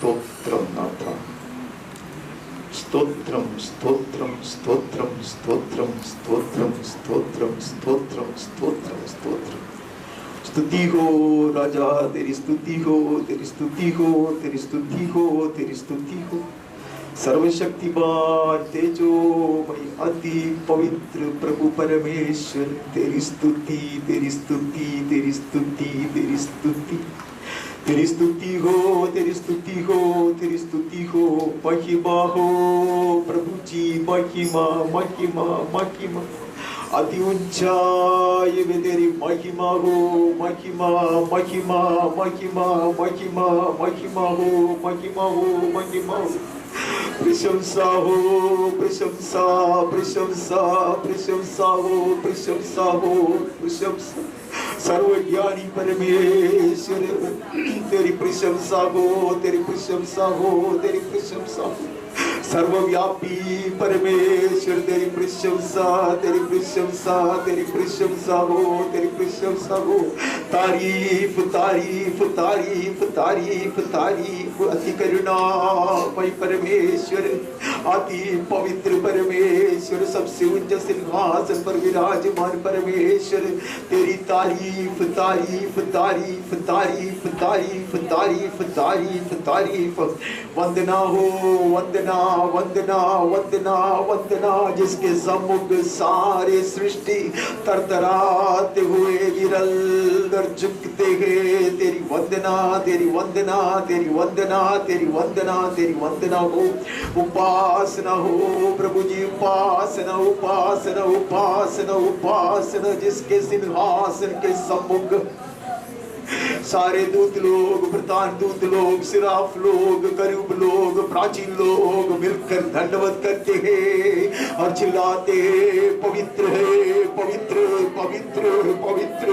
స్తోత్రం నాథ, స్తోత్రం స్తోత్రం స్తోత్రం స్తోత్రం స్తోత్రం స్తోత్రం స్తోత్రం స్తోత్రం స్తోత్రం। स्तुति हो राजा, तेरी स्तुति हो, तेरी स्तुति हो, तेरी स्तुति हो, तेरी स्तुति हो। सर्वशक्तिमान तेजोमय अति पवित्र प्रभु परमेश्वर, तेरी स्तुति, तेरी स्तुति, तेरी स्तुति, तेरी स्तुति, तेरी स्तुति हो, तेरी स्तुति हो, तेरी स्तुति हो। महिमा हो प्रभु जी, महिमा महिमा महिमा, अति ऊंचाई में तेरी महिमा हो, महिमा महिमा महिमा महिमा महिमा हो, महिमा हो, महिमा हो। प्रशंसा हो, प्रशंसा प्रशंसा प्रशंसा हो, प्रशंसा हो, प्रशंसा। सर्वज्ञानी परमेश्वर तेरी प्रशंसा हो, तेरी प्रशंसा हो, तेरी प्रशंसा हो। सर्वव्यापी परमेश्वर तेरी प्रशंसा, तेरी प्रशंसा, तेरी प्रशंसा हो, तेरी प्रशंसा हो। तारीफ तारीफ तारीफ तारीफ तारीफ। अति करुणामय परमेश्वर, अति पवित्र परमेश्वर, सबसे उच्च सिंहासन पर विराजमान परमेश्वर, तेरी तारीफ तारीफ तारीफ तारीफ तारीफ तारीफ तारीफ तारीफ। वंदना हो, वंदना वंदना वंदना वंदना, जिसके सम्मुख सारे सृष्टि थरथराते हुए निरंतर झुकते हैं। तेरी वंदना, तेरी वंदना, तेरी वंदना, तेरी वंदना, तेरी वंदना हो। उपासना हो प्रभु जी, उपासना उपासना उपासना उपासना, जिसके सिंहासन के सम्मुख सारे दूत लोग, प्रधान दूत लोग, सिराफ लोग, करूब लोग, प्राचीन लोग मिलकर दंडवत करते हैं और चिल्लाते हैं, पवित्र है, पवित्र पवित्र पवित्र,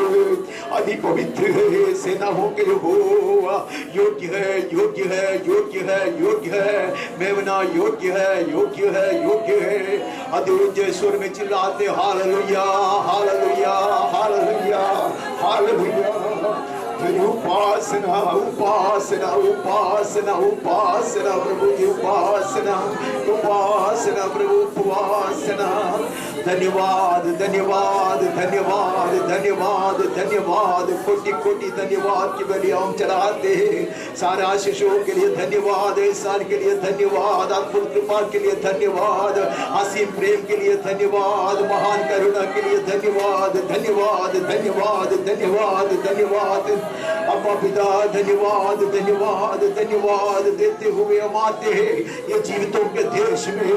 अति पवित्र है सेनाओं के यहोवा। योग्य है, योग्य है, योग्य है, योग्य है, मेमना योग्य है, योग्य है, योग्य है। अति ऊंचे स्वर में चिल्लाते हालेलुया हालेलुया हालेलुया हालेलुया। उपासना उपासना उपासना उपासना प्रभु की उपासना, उपासना प्रभु उपासना। धन्यवाद धन्यवाद धन्यवाद धन्यवाद धन्यवाद, कोटि कोटि धन्यवाद की बलि हम चढ़ाते हैं। सारे आशीषों के लिए धन्यवाद, एहसान के लिए धन्यवाद, अद्भुत कृपा के लिए धन्यवाद, असीम प्रेम के लिए धन्यवाद, महान करुणा के लिए धन्यवाद धन्यवाद धन्यवाद धन्यवाद धन्यवाद। अब्बा पिता धन्यवाद धन्यवाद धन्यवाद देते हुए हम आते हैं ये जीवितों के देश में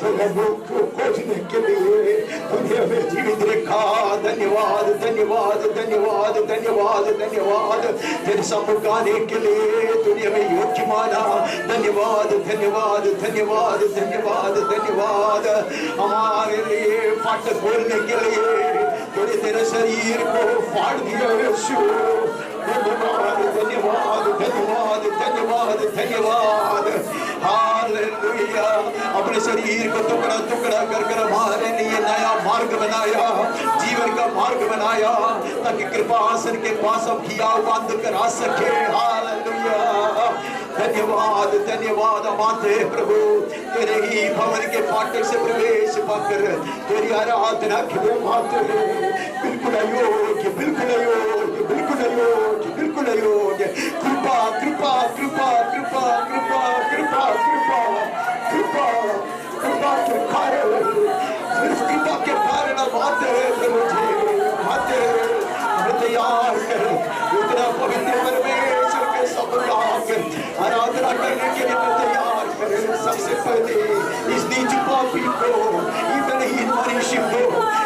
तेरे मुख को खोजने के लिए। तूने हमें जीवित रखा, धन्यवाद धन्यवाद धन्यवाद धन्यवाद धन्यवाद। तेरे सम्मुख आने के लिए तूने हमें योग्य माना, धन्यवाद धन्यवाद धन्यवाद धन्यवाद धन्यवाद। हमारे लिए फाटक बोलने के लिए तूने तेरे शरीर को फाड़ दिया यीशु। धन्यवाद धन्यवाद धन्यवाद धन्यवाद धन्यवाद। हालेलुया। अपने शरीर को टुकड़ा टुकड़ा कर कर हमारे लिए नया मार्ग बनाया, जीवन का मार्ग बनाया, ताकि कृपा आसन के पास हम किया बंद करा सके। हालेलुया। धन्यवाद धन्यवाद। माते प्रभु तेरे ही भवन के फाटक से प्रवेश पाकर तेरी आराधना के लिए माते बिल्कुल अयोग्य, बिल्कुल अयोग्य, बिल्कुल अयोग्य, बिल्कुल अयोग्य। कृपा कृपा कृपा कृपा कृपा कृपा कृपा कृपा कृपा के कारण, सिर्फ कृपा के कारण माते प्रभु जी माते हमें तैयार कर उतना पवित्र परमेश्वर के सम्मुख आराधना करने के लिए तैयार करें। सबसे पहले इस नीच पापी को, ये बलहीन मनुष्य को,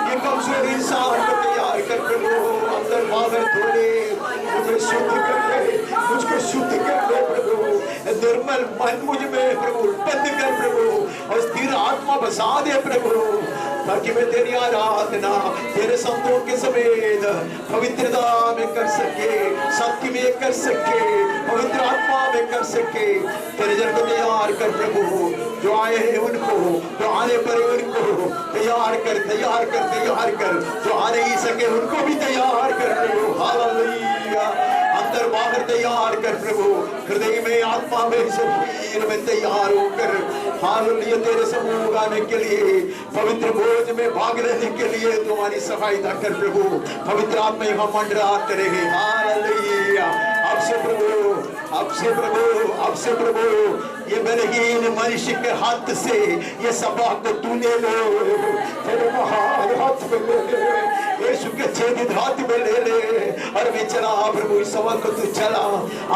ये कमजोर इंसान को तैयार कर प्रभु अंदर मावे धोले, मुझे शुद्ध कर दे, मुझको शुद्ध कर दे प्रभु। निर्मल मन मुझ में प्रभु बंद कर प्रभु, और स्थिर आत्मा बसा दे प्रभु, ताकि मैं तेरी आराधना तेरे शब्दों के समेत पवित्रता में कर सके, सत्य में कर सके, पवित्र आत्मा में कर सके। तेरे जन को तैयार कर प्रभु, जो आए हैं उनको, जो आने पर उनको तैयार कर तैयार कर तैयार कर, जो आ नहीं सके उनको भी तैयार कर प्रभु। हालेलुया। अंदर बाहर तैयार कर प्रभु, हृदय में आत्मा में शरीर में तैयार होकर हालेलुया तेरे समूह आने के लिए, पवित्र भोज में भाग लेने के लिए तुम्हारी सहायता कर प्रभु। पवित्र आत्मा यहाँ मंडराते रहे। हालेलुया। आपसे प्रभु, आपसे प्रभु, आपसे प्रभु, ये बलहीन मनुष्य के हाथ से ये सभा को तू ले लो, तेरे महान हाथ में ले ले, यीशु के छेदित हाथ में ले ले। और मैं चला प्रभु, इस सभा को तू चला,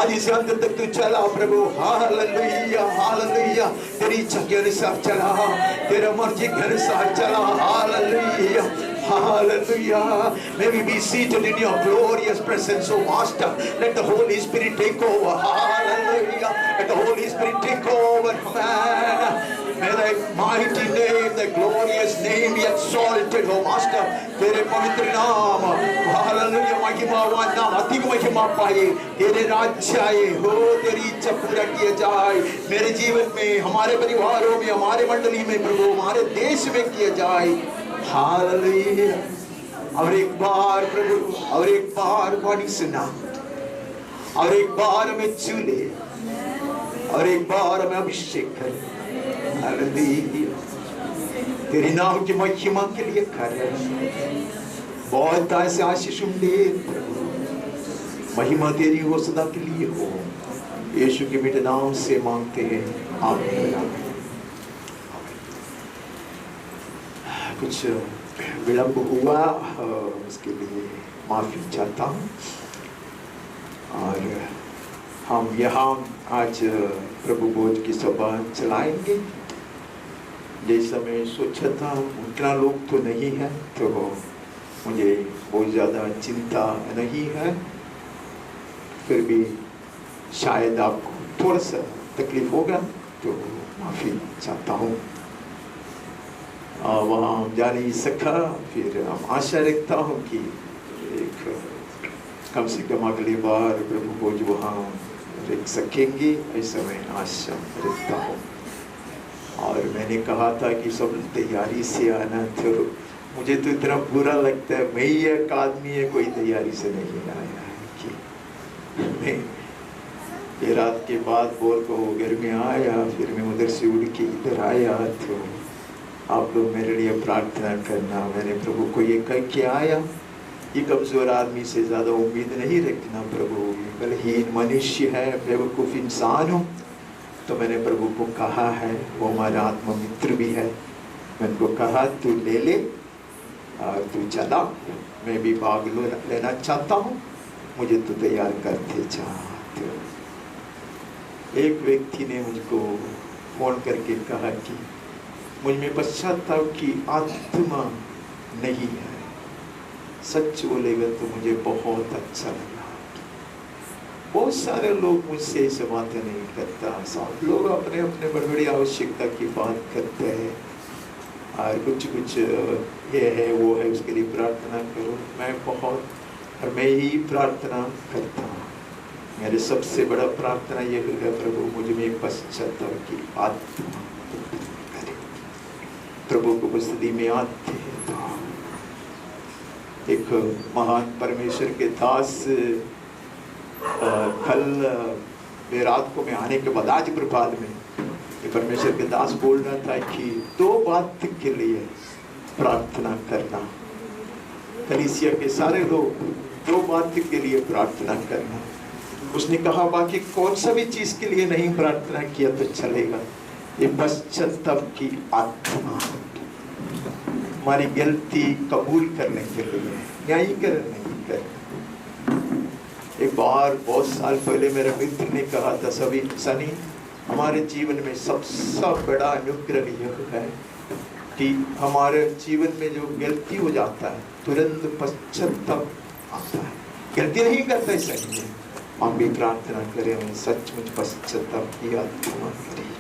आदि से अंत तक तू चला प्रभु। Hallelujah, hallelujah. तेरी इच्छा के अनुसार चला, तेरे मर्जी के अनुसार चला। Hallelujah, hallelujah. May we be seated in your glorious presence, oh Master. Let the Holy Spirit take over. Hallelujah. Let the Holy Spirit take over, man. May thy mighty name, thy glorious name be exalted, oh Master. तेरे पवित्र नाम, hallelujah, महिमावान नाम अधिक महिमा पाए, तेरे राज्य आए हो, तेरी इच्छा पूरा किया जाए मेरे जीवन में, हमारे परिवारों में, हमारे मंडली में प्रभु, हमारे देश में किया जाए। हालेलुया। और एक बार प्रभु, और एक बार वाणी सुना, और एक बार में चूले, और एक बार में अभिषेक कर। हालेलुया। तेरे नाम की महिमा के लिए कर, बहुत ऐसे आशीष दे प्रभु, महिमा तेरी हो सदा के लिए हो। यीशु के मीठे नाम से मांगते हैं, आमीन। कुछ विलंब हुआ, उसके लिए माफ़ी चाहता हूँ। और हम यहाँ आज प्रभु भोज की सभा चलाएंगे। जैसा मैं सोचा था उतना लोग तो नहीं है, तो मुझे बहुत ज़्यादा चिंता नहीं है, फिर भी शायद आपको थोड़ा सा तकलीफ होगा, तो माफ़ी चाहता हूँ। वहाँ हम जा नहीं सका, फिर हम आशा रखता हूँ कि एक कम से कम अगली बार प्रभु भोज वहाँ रख सकेंगे, ऐसा मैं आशा रखता हूँ। और मैंने कहा था कि सब तैयारी से आना, तो मुझे तो इतना बुरा लगता है, मैं ही एक आदमी है कोई तैयारी से नहीं आया है कि मैं ये रात के बाद बोल को घर में आया, फिर मैं उधर से उड़ के इधर आया। तो आप लोग मेरे लिए प्रार्थना करना। मैंने प्रभु को ये कह के आया, ये कमज़ोर आदमी से ज़्यादा उम्मीद नहीं रखना प्रभु, बलहीन मनुष्य है, बेवकूफ़ इंसान हूँ। तो मैंने प्रभु को कहा है, वो हमारा आत्मा मित्र भी है, मैंने उनको कहा तू ले ले और तू चला, मैं भी भाग लेना चाहता हूँ, मुझे तो तैयार करते जा। तो एक व्यक्ति ने मुझको फ़ोन करके कहा कि मुझ में पश्चाताप की आत्मा नहीं है। सच बोलेगा तो मुझे बहुत अच्छा लगा। बहुत सारे लोग मुझसे ऐसे बातें नहीं करता, सब लोग अपने अपने बड़ी बड़ी आवश्यकता की बात करते हैं, और कुछ कुछ ये है वो है, उसके लिए प्रार्थना करो। मैं बहुत, और मैं ही प्रार्थना करता हूँ। मेरे सबसे बड़ा प्रार्थना ये है, प्रभु मुझ में पश्चाताप की आत्मा करे। प्रभु को उपस्थिति में आते हैं तो एक महान परमेश्वर के दास, कल रात को मैं आने के बाद आज प्रभात में परमेश्वर के दास बोल रहा था कि दो बात के लिए प्रार्थना करना। कलीसिया के सारे लोग दो बात के लिए प्रार्थना करना। उसने कहा बाकी कौन सा भी चीज के लिए नहीं प्रार्थना किया तो चलेगा, ये पश्चाताप की आत्मा, हमारी गलती कबूल करने के लिए, न्यायीकरण नहीं करना। एक बार बहुत साल पहले मेरे मित्र ने कहा था, सभी सनी हमारे जीवन में सबसे बड़ा अनुग्रह यह है कि हमारे जीवन में जो गलती हो जाता है तुरंत पश्चाताप आता है। गलती नहीं करता है सही है, हम भी प्रार्थना करें सचमुच पश्चाताप की आत्मा करें।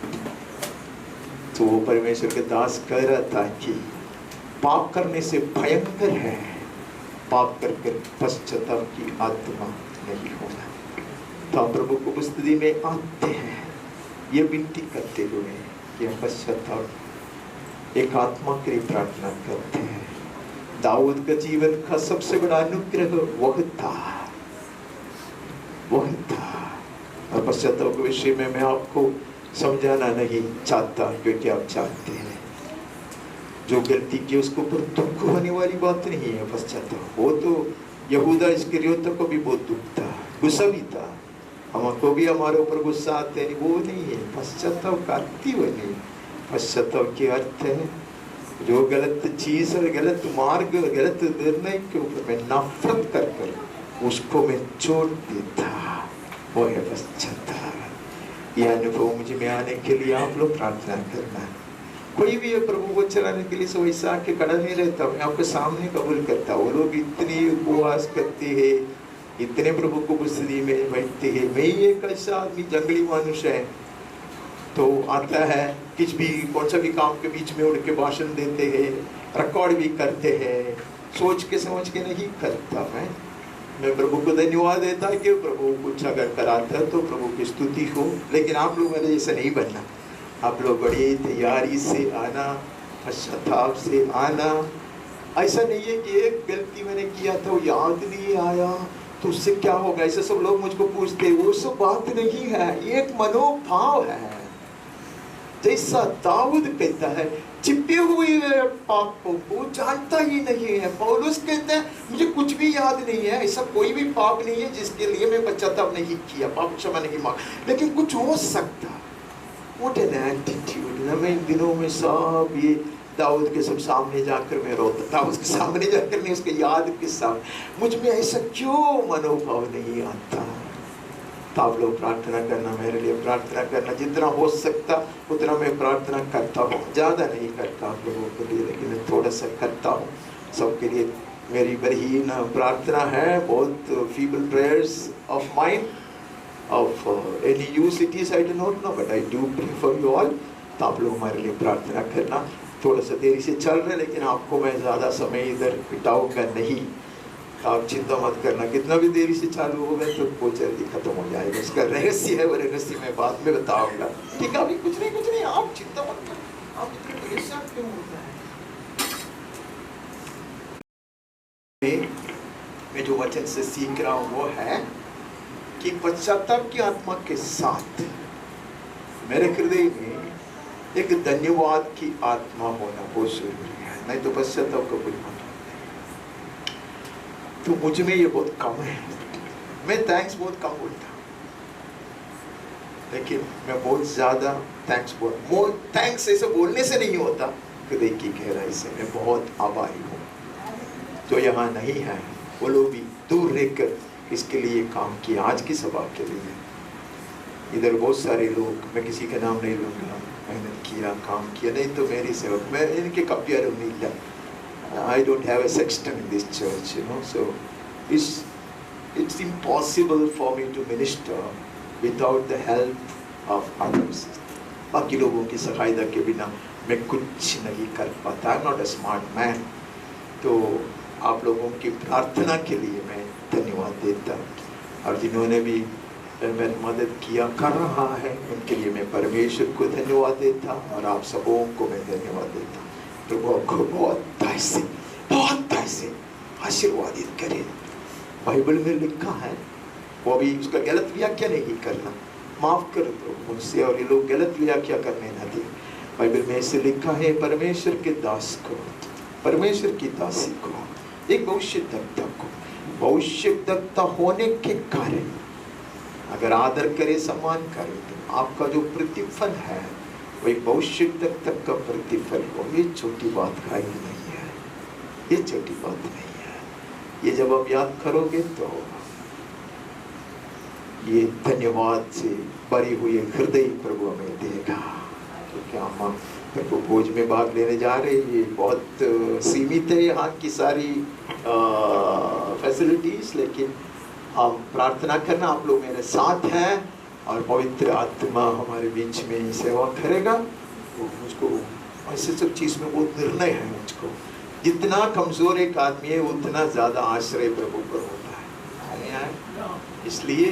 तो वो परमेश्वर के दास कह रहा था कि पाप करने से भयंकर है पाप करके पश्चाताप की आत्मा नहीं होना। तो हम प्रभु को उपस्थिति में आते हैं ये विनती करते हुए कि हम पश्चाताप एक आत्मा के लिए प्रार्थना करते हैं। दाऊद का जीवन का सबसे बड़ा अनुग्रह वह था, पश्चाताप के विषय में मैं आपको समझाना नहीं चाहता, क्योंकि आप जानते हैं जो गलती की उसको पर दुख होने वाली बात नहीं है पश्चाताप। वो तो यहूदा इस्करियोता को भी बहुत दुख था, गुस्सा भी था, हमको भी हमारे ऊपर गुस्सा आते हैं, वो नहीं है पश्चाताप का अर्थ ही वो नहीं। पश्चाताप के अर्थ है जो गलत चीज और गलत मार्ग और गलत निर्णय के ऊपर मैं नफरत कर कर उसको मैं छोड़ देता, वो है पश्चाताप। यह अनुभव मुझे में आने के लिए आप लोग प्रार्थना करना। कोई भी प्रभु को चलाने के लिए वैसा आके खड़ा नहीं रहता, मैं आपके सामने कबूल करता। वो लोग इतनी उपवास करते हैं, इतने प्रभु को कुश्ती में बैठते हैं, मैं एक ऐसा आदमी जंगली मनुष्य है तो आता है किस भी कौन सा भी काम के बीच में उड़ के भाषण देते हैं, रिकॉर्ड भी करते हैं, सोच के समझ के नहीं करता। मैं प्रभु को धन्यवाद देता कि प्रभु कुछ अगर कराता तो प्रभु की स्तुति हो, लेकिन आप लोग मेरे जैसा नहीं बनना। आप लोग बड़ी तैयारी से आना, पश्चाताप से आना। ऐसा नहीं है कि एक गलती मैंने किया था वो याद नहीं आया तो उससे क्या होगा, ऐसे सब लोग मुझको पूछते, वो सब बात नहीं है, एक मनोभाव है। जैसा दाऊद कहता है छिपे हुए पापों को जानता ही नहीं है, पौलुस कहता है मुझे कुछ भी याद नहीं है, ऐसा कोई भी पाप नहीं है जिसके लिए मैं पश्चाताप नहीं किया, पाप क्षमा नहीं मांगा, लेकिन कुछ हो सकता। What an attitude। मैं इन दिनों में सब ये दाऊद के सब सामने जाकर मैं रोता था, उसके सामने जाकर नहीं, उसके याद के सामने मुझ में ऐसा क्यों मनोभाव नहीं आता। तो आप लोग प्रार्थना करना, मेरे लिए प्रार्थना करना, जितना हो सकता उतना मैं प्रार्थना करता हूँ, ज़्यादा नहीं करता आप लोगों के लिए, लेकिन मैं थोड़ा सा करता हूँ सबके लिए। मेरी बरहीन प्रार्थना है, बहुत feeble prayers of mind of any use it is, I do not know, but I do pray for you all। तो आप लोग हमारे लिए प्रार्थना करना। थोड़ा सा देरी से चल रहे, लेकिन आपको मैं ज़्यादा समय इधर बिताऊंगा नहीं, आप चिंता मत करना। कितना भी देरी से चालू होगा तो वो जल्दी खत्म हो जाएगा, उसका रहस्य है, वो रहस्य मैं बाद में बताऊंगा, ठीक है। अभी कुछ नहीं, आप चिंता मत करना, आप इतने परेशान क्यों होता है। मैं जो वचन से सीख रहा हूँ वो है कि पश्चाताप की आत्मा के साथ मेरे हृदय में एक धन्यवाद की आत्मा होना बहुत जरूरी है, नहीं तो पश्चाताप का कोई मतलब नहीं। तो मुझ में ये बहुत कम है, मैं थैंक्स बहुत कम बोलता, लेकिन मैं बहुत ज्यादा थैंक्स ऐसे बोलने से नहीं होता, हृदय की गहराई से मैं बहुत आभारी हूँ। जो यहाँ नहीं है वो लोग भी दूर रहकर इसके लिए काम किया, आज की सभा के लिए। इधर बहुत सारे लोग, मैं किसी का नाम नहीं लूँगा, मेहनत किया, काम किया, नहीं तो मेरी सेवक, मैं इनके कंपेयर नहीं किया। I don't have a section in this church, you know, so it's impossible for me to minister without the help of others. बाकी लोगों की सहायता के बिना मैं कुछ नहीं कर पाता। I am not a smart man. तो आप लोगों की प्रार्थना के लिए मैं धन्यवाद देता, और जिन्होंने भी मेरी मदद किया कर रहा है उनके लिए मैं परमेश्वर को धन्यवाद देता, और आप सबों को मैं धन्यवाद देता। प्रभु आपको बहुत ऐसे आशीर्वादित करे। बाइबल में लिखा है, वो भी उसका गलत व्याख्या नहीं करना, माफ कर दो मुझसे और ये लोग गलत व्याख्या करने न दे। बाइबल में ऐसे लिखा है, परमेश्वर के दास को, परमेश्वर की दासी को, एक भविष्यद्वक्ता को, भविष्यद्वक्ता होने के कारण अगर आदर करे, सम्मान करे, तो आपका जो प्रतिफल है वो एक भविष्यद्वक्ता का प्रतिफल हो। ये छोटी बात है ही नहीं है, ये छोटी बात नहीं है। ये जब आप याद करोगे तो ये धन्यवाद से भरे हुए हृदय प्रभु हमें देगा। क्योंकि हम प्रभु भोज में भाग लेने जा रहे हैं, ये बहुत सीमित है यहाँ की सारी फैसिलिटीज, लेकिन हम प्रार्थना करना, आप लोग मेरे साथ हैं और पवित्र आत्मा हमारे बीच में सेवा करेगा। तो मुझको ऐसे सब चीज़ में बहुत निर्णय है मुझको। जितना कमज़ोर एक आदमी है उतना ज़्यादा आश्रय प्रभु पर होता है। इसलिए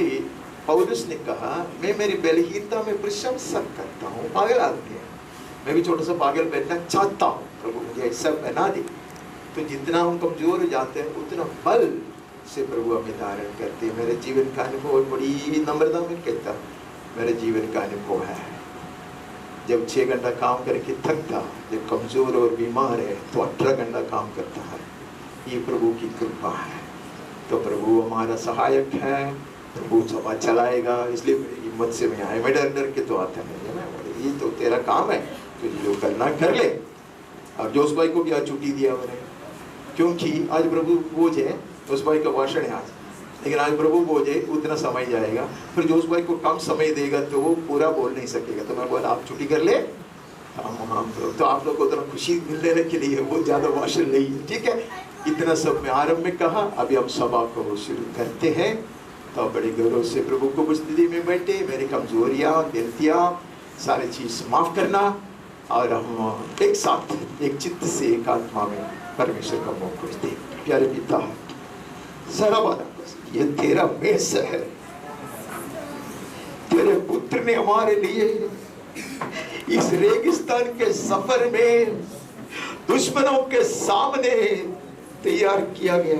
पौलुस ने कहा, मैं मेरी बलहीनता में प्रशंसा करता हूँ। पागल आदमी है, मैं भी छोटा सा पागल बनना चाहता हूँ, प्रभु मुझे ऐसा बना दे। तो जितना हम कमज़ोर हो जाते हैं उतना बल से प्रभु हमें धारण करते हैं। मेरे जीवन का अनुभव बड़ी नम्रता में कहता, मेरे जीवन का अनुभव है। जब 6 घंटा काम करके थकता, जब कमजोर और बीमार है तो 18 घंटा काम करता है। ये प्रभु की कृपा है। तो प्रभु हमारा सहायक है, प्रभु सभा चलाएगा। इसलिए मेरी हिम्मत से मैं आया, मैं डर के तो आता नहीं है। मैं ये तो तेरा काम है, तो जो करना कर ले। और जोश भाई को भी आज छुट्टी दिया मैंने, क्योंकि आज प्रभु बोझ है। जोश भाई का भाषण है आज, लेकिन आज प्रभु बोझ है, उतना समय जाएगा। फिर जोश भाई को कम समय देगा तो वो पूरा बोल नहीं सकेगा। तो मैं बोला आप छुट्टी कर ले। हम तो आप लोग को उतना खुशी मिलने के लिए बहुत ज्यादा भाषण नहीं है, ठीक है। इतना सब मैं आरंभ में कहा। अभी हम सभा को शुरू करते हैं। तो बड़े गौरव से प्रभु को उपस्थिति में बैठे, मेरी कमजोरियाँ गलतियाँ सारी चीज माफ करना, और हम एक साथ एक चित्त से एक आत्मा में परमेश्वर का मुख खोजते। प्यारे पिता, सारा बात ये तेरा मेष है। तेरे पुत्र ने हमारे लिए इस रेगिस्तान के सफर में दुश्मनों के सामने तैयार किया गया।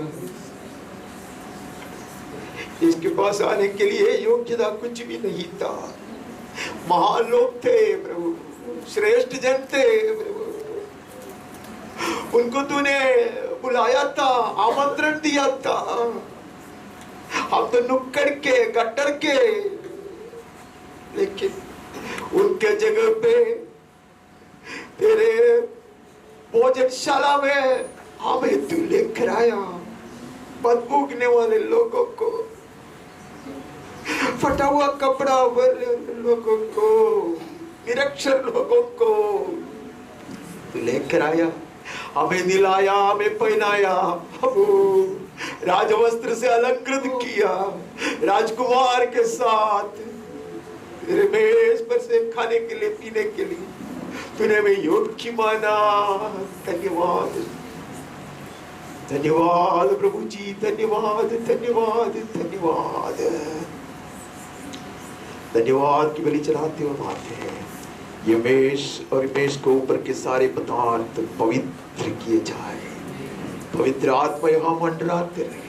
इसके पास आने के लिए योग्यता कुछ भी नहीं था। महान लोग थे प्रभु, श्रेष्ठ जन थे प्रभु, उनको तूने बुलाया था, आमंत्रण दिया था। हम तो नुक्कड़ के गट्टर के, लेकिन उनके जगह पे तेरे भोजनशाला में हमें तू लेकर आया। बदबूकने वाले लोगों को, फटा हुआ कपड़ा वाले लोगों को, निरक्षर लोगों को तू लेकर आया। हमें दिलाया, हमें पहनाया, राजवस्त्र से अलंकृत किया, राजकुमार के साथ तेरे मेज पर से खाने के लिए पीने के लिए तूने हमें योग्य माना। धन्यवाद, धन्यवाद प्रभु जी, धन्यवाद धन्यवाद धन्यवाद धन्यवाद की बलि चढ़ाते हुए आते हैं। ये मेष और मेष को ऊपर के सारे पदार्थ पवित्र किए जाए। पवित्र आत्मा यहाँ मंडराते रहे।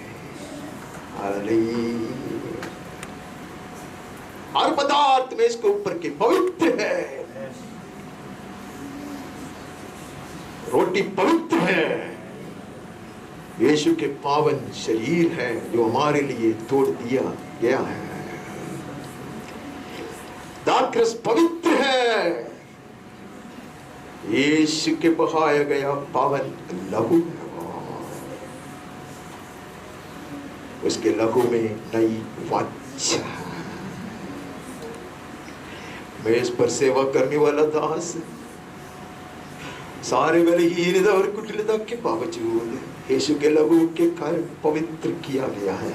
हर पदार्थ मेष के ऊपर के पवित्र है। रोटी पवित्र है। यीशु के पावन शरीर है जो हमारे लिए तोड़ दिया गया है। दाखरस पवित्र है। यीशु के बहाया गया पावन लहू, उसके लहू में नई वाचा। मेज पर सेवा करने वाला दास सारे बलहीनता और कुटिलता के बावजूद यीशु के लहू के कारण पवित्र किया गया है।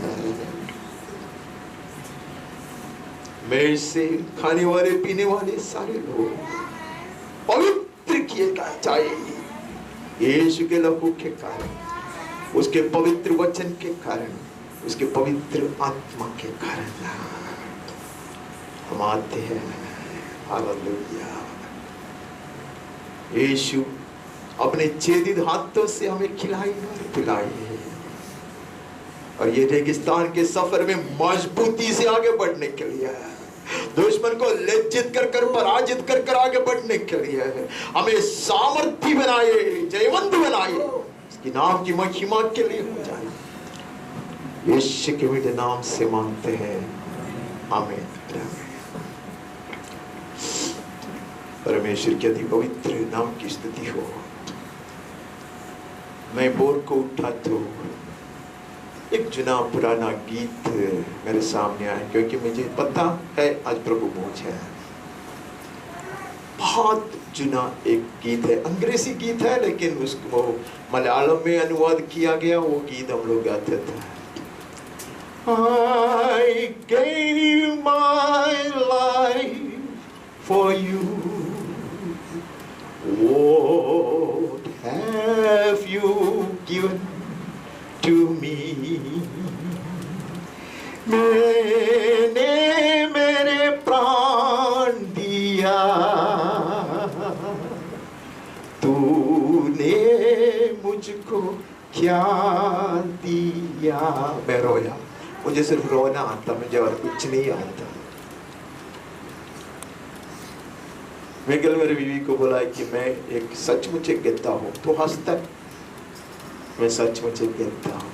मेज से खाने वाले पीने वाले सारे लोग पवित्र किए जाए यीशु के लहू के कारण, उसके पवित्र वचन के कारण, उसके पवित्र आत्मा के कारण हम आते हैं। हालेलुया। यीशु अपने छेदित हाथों से हमें खिलाई और पिलाई, और ये रेगिस्तान के सफर में मजबूती से आगे बढ़ने के लिए, दुश्मन को लज्जित कर पराजित कर आगे बढ़ने के लिए हमें सामर्थ्य बनाए, जयवंत बनाए, इसके नाम की महिमा के लिए हो जाए। यीशु के मीठे नाम से मांगते हैं, आमीन। परमेश्वर के अति पवित्र नाम की स्तुति हो। मैं बोर को उठा तो एक जुना पुराना गीत मेरे सामने आया, क्योंकि मुझे पता है आज प्रभु बोझ है। बहुत जुना एक गीत है, अंग्रेजी गीत है, लेकिन उसको मलयालम में अनुवाद किया गया। वो गीत हम लोग गाते थे। I gave my life for you. What have you given to me? मैंने मेरे प्राण दिया, तूने मुझको क्या दिया। मैं रोया, मुझे सिर्फ रोना आता, मुझे और कुछ नहीं आता। मैं कल मेरी बीवी को बोला कि मैं एक सचमुच एक गद्दा हूँ, तो हंसता है। मैं सचमुच एक गद्दा हूँ।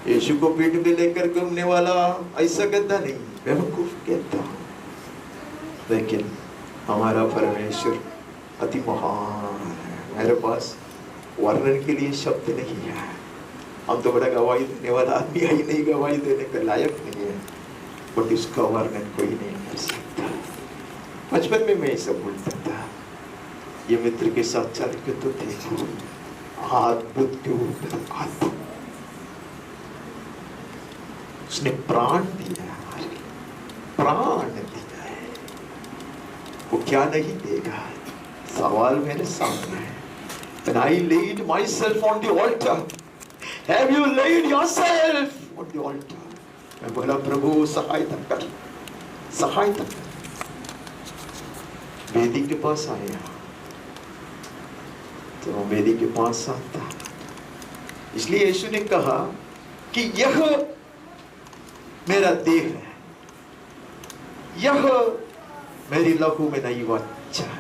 यीशु को पीठ पे लेकर घूमने वाला ऐसा गद्दा नहीं, बेवकूफ गद्दा हूँ। लेकिन हमारा परमेश्वर अति महान है। मेरे पास वर्णन के लिए शब्द नहीं है। हम तो बड़ा गवाही देने वाला आदमी है ही नहीं, गवाही देने के लायक नहीं है, बट इसका वर्णन कोई नहीं कर सकता। बचपन में मैं ऐसा बोलता था, ये मित्र के साथ चल के तो देखो, अद्भुत के ऊपर अद्भुत, उसने प्राण दिया है हमारे लिए, प्राण दिया है। वो क्या नहीं देगा? सवाल मेरे सामने है। When I laid myself on the altar, have you laid yourself on the altar? मैं बोला प्रभु सहायता कर, सहायता कर। वेदी के पास आया तो वेदी के पास आता, इसलिए यीशु ने कहा कि यह मेरा देह है, यह मेरी लहू में नई वाचा है।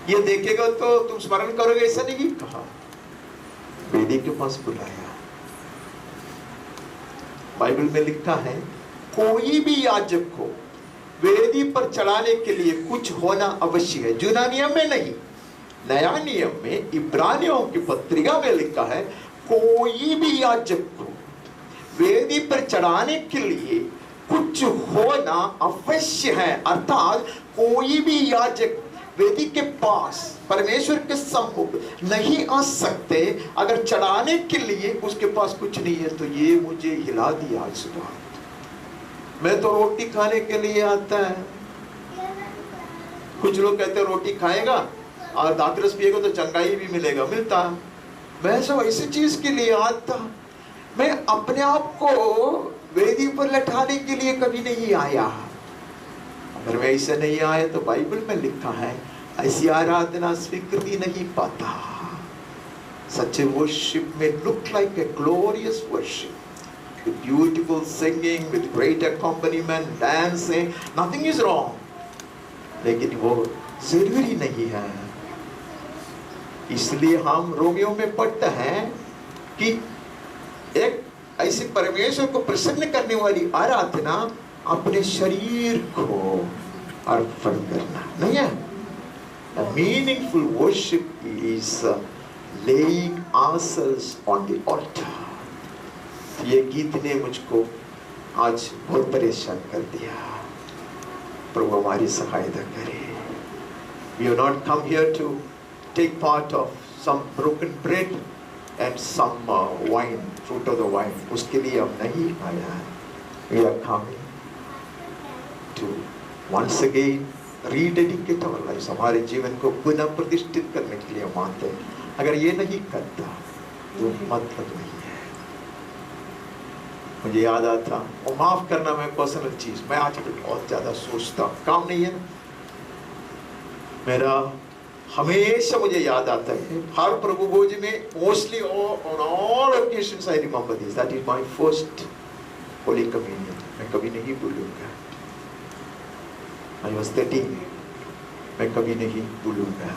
ये देखेगा तो तुम स्मरण करोगे, ऐसा नहीं कहा। वेदी के पास बुलाया। बाइबल में लिखा है कोई भी याजक को वेदी पर चढ़ाने के लिए कुछ होना अवश्य है। जुना नियम में नहीं, नया नियम में इब्रानियों की पत्रिका में लिखा है कोई भी याजक को वेदी पर चढ़ाने के लिए कुछ होना अवश्य है। अर्थात कोई भी याजक वेदी के पास परमेश्वर के सम्मुख नहीं आ सकते अगर चढ़ाने के लिए उसके पास कुछ नहीं है। तो ये मुझे हिला दिया आज सुबह। मैं तो रोटी खाने के लिए आता है। कुछ लोग कहते हैं रोटी खाएगा और दातरस पिएगा तो चंगाई भी मिलेगा, मिलता। मैं सब ऐसी चीज के लिए आता। मैं अपने आप को वेदी पर लठाने के लिए कभी नहीं आया। अगर मैं ऐसे नहीं आया तो बाइबल में लिखा है ऐसी आराधना स्वीकृति नहीं पाता। सच्चे वर्शिप में look like a glorious worship with beautiful singing, with great accompaniment, dancing, nothing is wrong. लेकिन वो जरूरी नहीं है। इसलिए हम रोमियो में पढ़ते हैं कि एक ऐसे परमेश्वर को प्रसन्न करने वाली आराधना अपने शरीर को अर्पण करना नहीं है। A meaningful worship is laying ourselves on the altar. ये गीत ने मुझको आज बहुत परेशान कर दिया। प्रभु हमारी सहायता करे। We have not come here to take part of some broken bread and some wine, fruit of the wine. उसके लिए हम नहीं आया है। We are coming to once again rededicate our lives. हमारे जीवन को पुनः प्रतिष्ठित करने के लिए हम आते हैं। अगर ये नहीं करता तो मतलब नहीं है। मुझे याद आता, और माफ करना मैं पर्सनल चीज, मैं आजकल बहुत ज्यादा सोचता, काम नहीं है ना मेरा। हमेशा मुझे याद आता है हर प्रभु भोज में, mostly on all occasions I remember this, that is my first holy communion. मैं कभी नहीं भूलूंगा। आई वाज 13, मैं कभी नहीं भूलूंगा।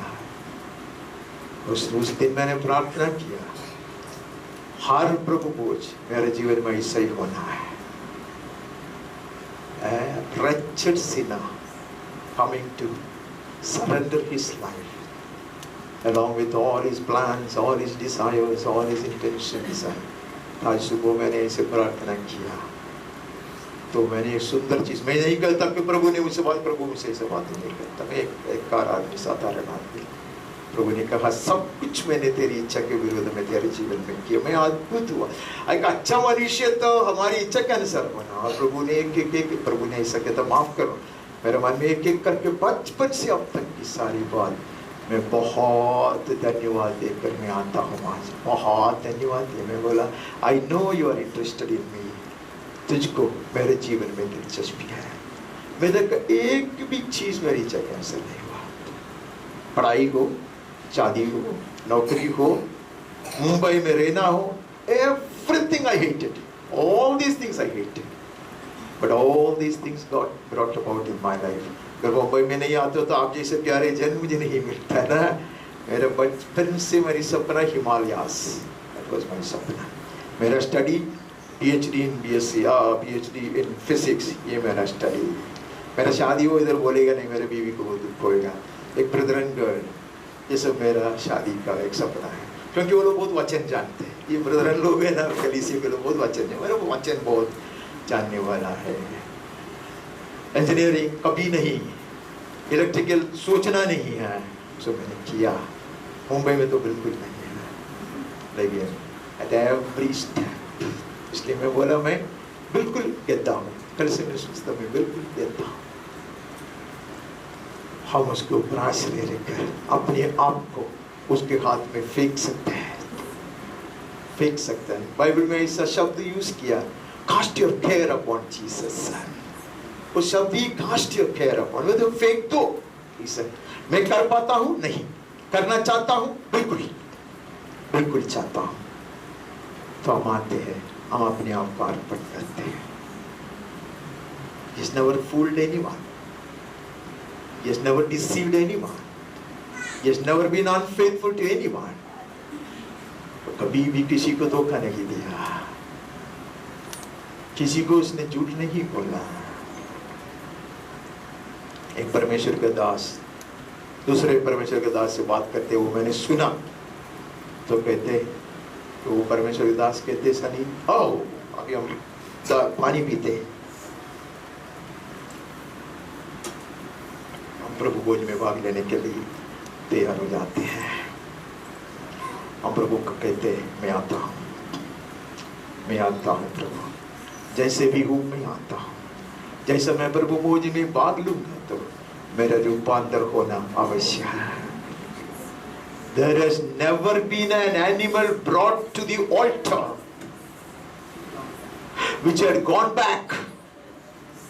उस दिन मैंने प्रार्थना किया हर प्रभु भोज मेरे जीवन में ऐसा ही होना है। A wretched sinner coming to surrender his life along with all his plans, all his desires, all his intentions. आज सुबह मैंने ऐसे प्रार्थना किया तो मैंने एक सुंदर चीज, मैं नहीं कहता कि प्रभु ने मुझसे बात, प्रभु मुझसे ऐसे बात नहीं करता। मैं एक कार आदमी, साधारण आदमी। प्रभु ने कहा सब कुछ मैंने तेरी इच्छा के विरुद्ध में तेरे जीवन में किया। मैं अद्भुत हुआ। एक अच्छा मनुष्य तो हमारी इच्छा के अनुसार बना। और प्रभु ने एक प्रभु ने ऐसा कहता माफ करो, मेरे मन में एक एक करके बचपन से अब तक की सारी बात मैं बहुत धन्यवाद देकर मैं आता हूँ। आज बहुत धन्यवाद दिया। मैं बोला I know you are interested in me, तुझको मेरे जीवन में दिलचस्पी है। मेरे एक भी चीज मेरी जगह से नहीं हुआ। पढ़ाई हो, शादी हो, नौकरी हो, मुंबई में रहना हो, everything I hated, all these things I hated. But all these things got brought about in my life. अगर मुंबई में नहीं आते हो तो आप जैसे प्यारे जन मुझे नहीं मिलता ना। मेरा बचपन से मेरी सपना हिमालयास, that was my सपना। मेरा study PhD in BSc, PhD in physics, ये मेरा स्टडी। मेरा शादी हो इधर बोलेगा नहीं, मेरे बीवी को बहुत दुख होएगा। एक ब्रदर एंड गर्ल, ये सब मेरा शादी का एक सपना है, क्योंकि वो लोग बहुत वचन जानते हैं। ये ब्रदर एंड लोग है ना, कलीसिया के लोग बहुत वचन है, मेरा वचन बहुत जानने वाला है। इंजीनियरिंग कभी नहीं, इलेक्ट्रिकल सोचना नहीं है, सो मैंने किया। मुंबई में तो बिल्कुल नहीं है, लेकिन at every step, इसलिए मैं बोला मैं बिल्कुल देता हूँ। कल से मैं सोचता मैं बिल्कुल देता हूँ। हम उसको ब्रास ले लेकर अपने आप को उसके हाथ में फेंक सकते हैं, फेंक सकते हैं। बाइबल में ऐसा शब्द यूज किया, cast your care upon Jesus. वो शब्द ही कास्ट योर केयर अपॉन, वो तो फेंक दो। मैं कर पाता हूँ नहीं, करना चाहता हूँ बिल्कुल, बिल्कुल चाहता हूँ, तो हम आते हैं, हम अपने आप को अर्पण करते हैं। He's never fooled anyone. He has never deceived anyone. He has never been unfaithful to anyone. कभी भी किसी को धोखा नहीं दिया, किसी को उसने झूठ नहीं बोला। एक परमेश्वर का दास दूसरे परमेश्वर के दास से बात करते हुए मैंने सुना, तो कहते, तो वो परमेश्वर के दास कहते, सनी आओ अभी हम पानी पीते हैं। हम प्रभु भोज में भाग लेने के लिए तैयार हो जाते हैं। हम प्रभु को कहते हैं, मैं आता हूँ, मैं आता हूँ प्रभु, जैसे भी हूँ मैं आता हूँ। जैसा मैं प्रभु भोज में भाग लूंगा तो मेरा रूपांतर होना आवश्यक है। There has never been an animal brought to the altar which had gone back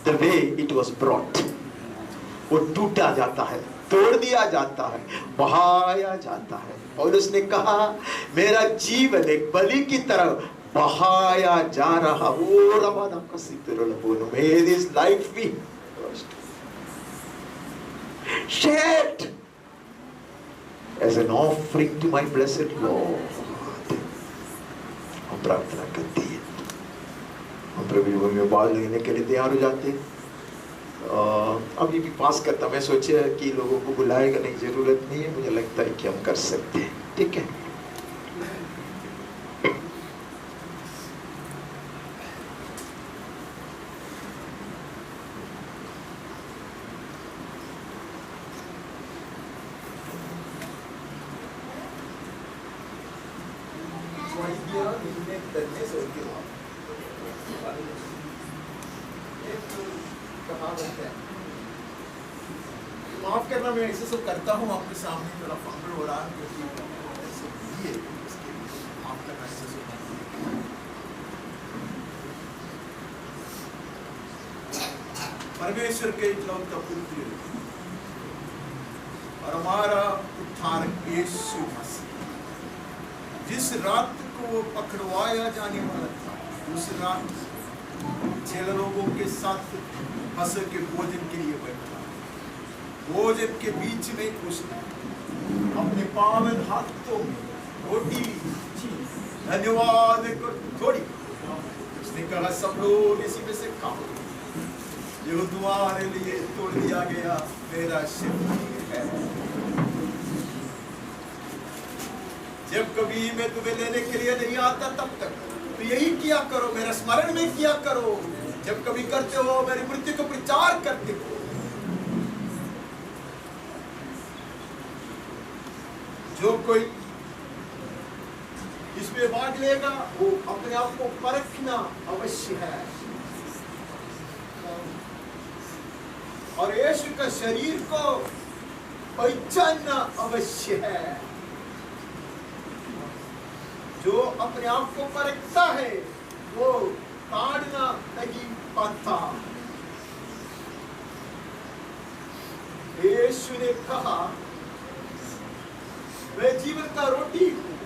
the way it was brought. वो टूटा जाता है, तोड़ दिया जाता है, बहाया जाता है। पौलुस ने कहा, मेरा जीवन एक बलि की तरह बहाया जा रहा। ओ रवाना कसितरल बोलो, may this life be shed as an offering to my blessed Lord. हम प्रार्थना करते हैं, हम प्रभु में भाग लेने के लिए तैयार हो जाते हैं। अभी भी पास करता, मैं सोचा कि लोगों को बुलाएगा नहीं, जरूरत नहीं है, मुझे लगता है कि हम कर सकते हैं। ठीक है, माफ करना, मैं ऐसे सब करता हूँ आपके सामने, थोड़ा फंगल हो रहा है, माफ करना, ऐसे सब परमेश्वर के इकलौता पुत्र और हमारा उद्धारक यीशु मसीह, जिस रात को पकड़वाया जाने वाला था, उस रात 6 लोगों के साथ फसह के भोजन के लिए बैठा। भोजन के बीच में उसने अपने पावन हाथों में रोटी धन्यवाद थोड़ी, उसने कहा, सब लोग इसी में से खाओ, जो तुम्हारे लिए तोड़ दिया गया मेरा शरीर है। जब कभी मैं तुम्हें लेने के लिए नहीं आता, तब तक तो यही किया करो, मेरा स्मरण में किया करो। जब कभी करते हो, मेरी मृत्यु को प्रचार करते हो। जो कोई इसमें भाग लेगा, वो अपने आप को परखना अवश्य है, और यीशु का शरीर को पहचानना अवश्य है। जो अपने आप को परखता है, वो ताड़ना नहीं पाता। यीशु ने कहा, मैं जीवन का रोटी हूँ,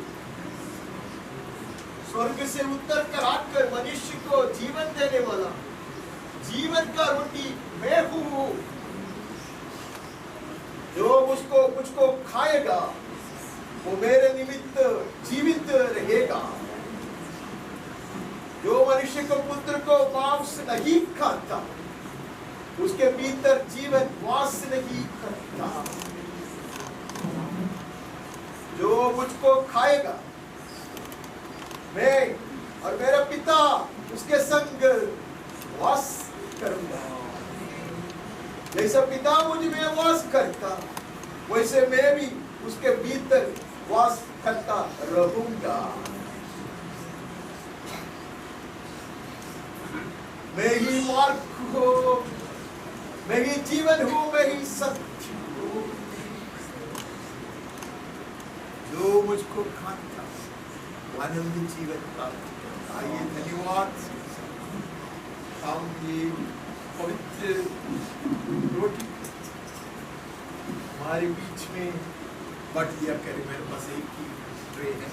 स्वर्ग से उतर कर आकर मनुष्य को जीवन देने वाला, जीवन का रोटी मैं हूं, जो मुझको खाएगा वो मेरे निमित्त जीवित रहेगा। जो मनुष्य को पुत्र को मांस नहीं खाता उसके भीतर जीवन वास नहीं करता। जो मुझको खाएगा मैं और मेरा पिता उसके संग वास करूंगा। जैसा पिता मुझ में वास करता वैसे मैं भी उसके भीतर वास करता रहूंगा। मैं ही मार्ग हूं, मैं ही जीवन हूं, मैं ही सत्य हूं। जो मुझको खाता आनंद जीवन प्राप्त करता। आइए धन्यवाद। हम ये पवित्र रोटी हमारे बीच में बट दिया करें। मेरे पास एक ही ट्रे है।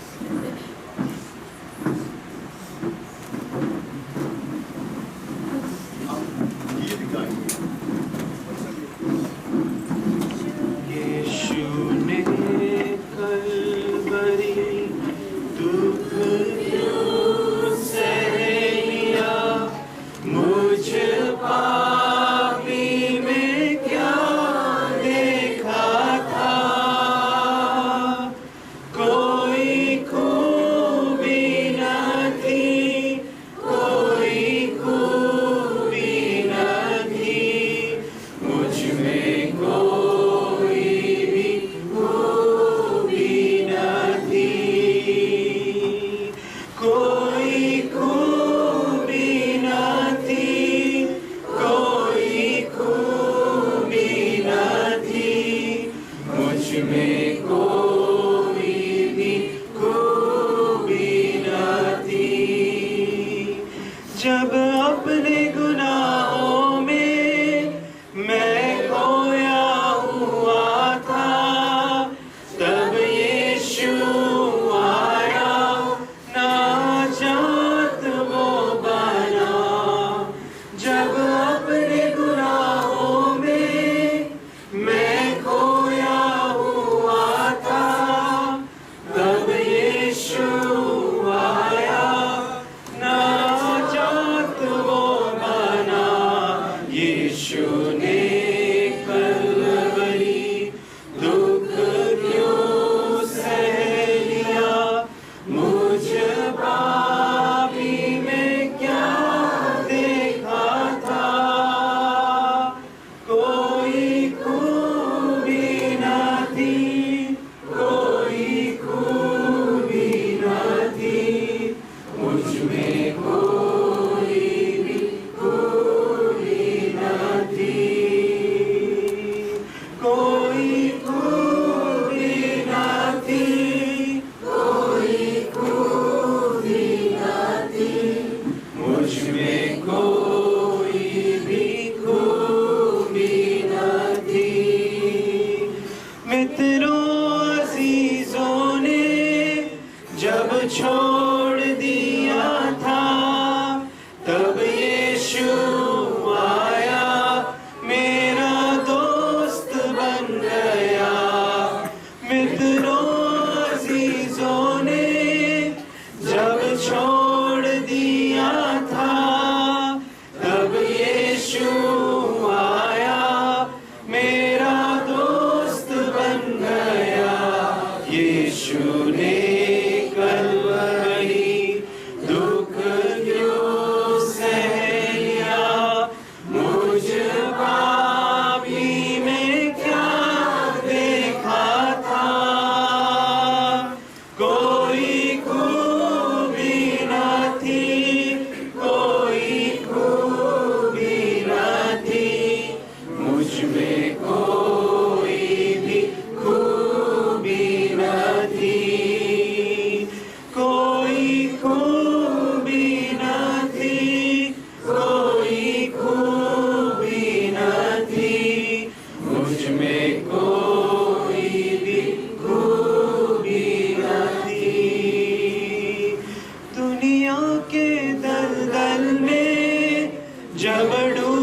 जब डूब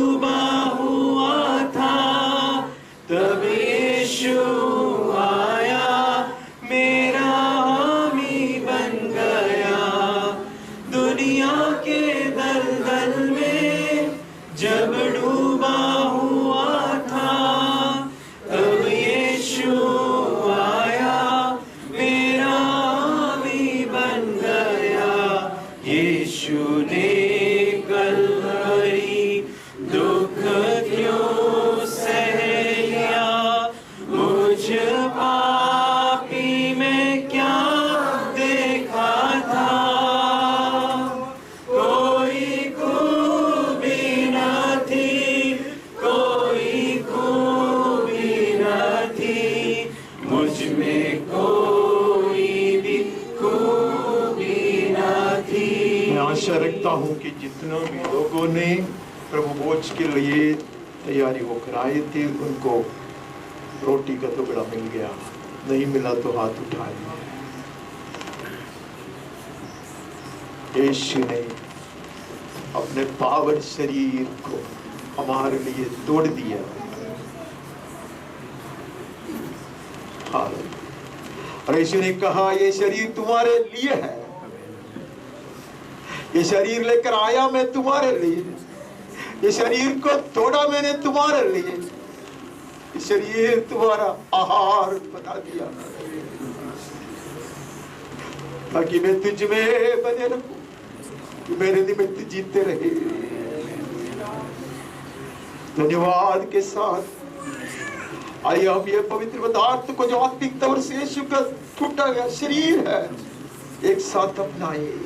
देखता हूँ कि जितना भी लोगों ने प्रभु भोज के लिए तैयारी होकर आए थे, उनको रोटी का टुकड़ा मिल गया, नहीं मिला तो हाथ उठाए। यीशु ने अपने पावन शरीर को हमारे लिए तोड़ दिया। और यीशु ने कहा, ये शरीर तुम्हारे लिए है, ये शरीर लेकर आया मैं तुम्हारे लिए, ये शरीर को तोड़ा मैंने तुम्हारे लिए, ये शरीर तुम्हारा आहार बना दिया, ताकि मैं तुझ में बने रहूं, मेरे निमित्त जीते रहे। धन्यवाद के साथ आइए हम ये पवित्र पदार्थ को, जो आत्मिक तौर से यीशु का टूटा गया शरीर है, एक साथ अपनाइए।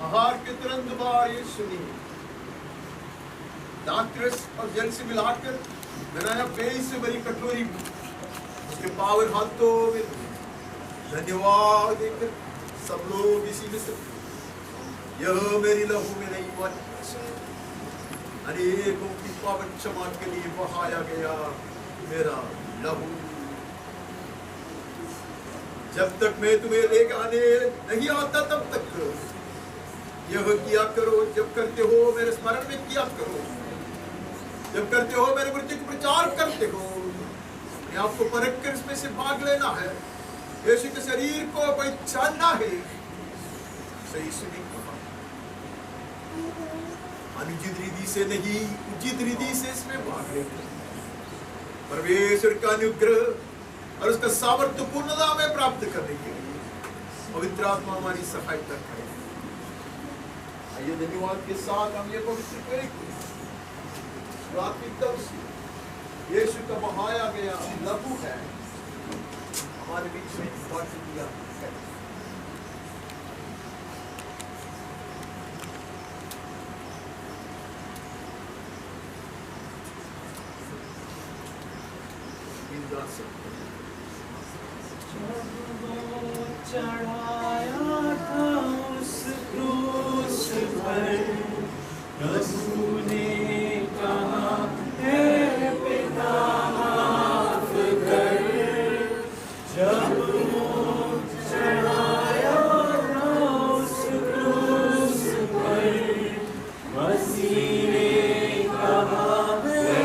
आहार के तुरंत बाद यीशु ने दाखरस और जल से मिलाकर बनाया पेय से भरी कटोरी उसके पावन हाथों में धन्यवाद देकर सब लोग इसी में से, यह मेरी लहू में नहीं अनेकों की पावन क्षमा के लिए बहाया गया मेरा लहू। जब तक मैं तुम्हें लेकर आने नहीं आता तब तक यह किया करो, जब करते हो मेरे स्मरण में किया करो। जब करते हो मेरे मृत्यु का प्रचार करते हो। अपने आप को परख कर इसमें से भाग लेना है, यीशु के शरीर को पहचानना है। सही सुनी कहा, अनुचित रीति से नहीं, उचित रीति से इसमें भाग लेना। परमेश्वर का अनुग्रह और उसका सामर्थ्य पूर्णता में प्राप्त करने के लिए पवित्र आत्मा हमारी सहायता करे। आइए धन्यवाद के साथ हम ये पवित्र करेंगे। प्राथमिकता यीशु का बहाया गया लहू है, हमारे बीच में बांट दिया है। चढ़ाया था उस क्रूस पर, प्रभु ने कहा हे पिता माफ कर। जब वो चढ़ाया था उस क्रूस पर, मसीह ने कहा हे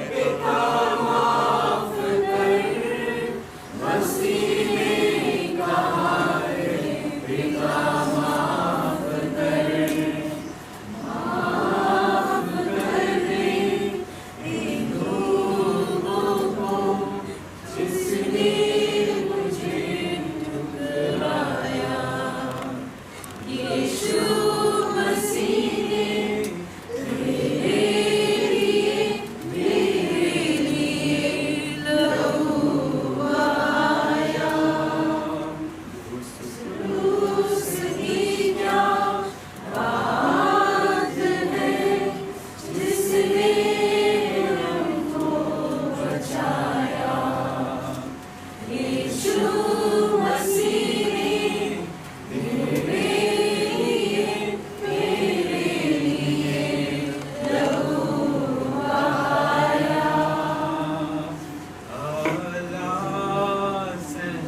पिता माफ कर। मसीह ने कहा हे पिता माफ कर। माफ कर दे इन लोगों को जिसने मुझे ठुकराया। यीशु मसीह ने मेरे लिए लहू आया। उस क्रूस की क्या बात है जिसने हमको बचाया। यीशु मसीह ने मेरे लिए लहू आया। Alas, and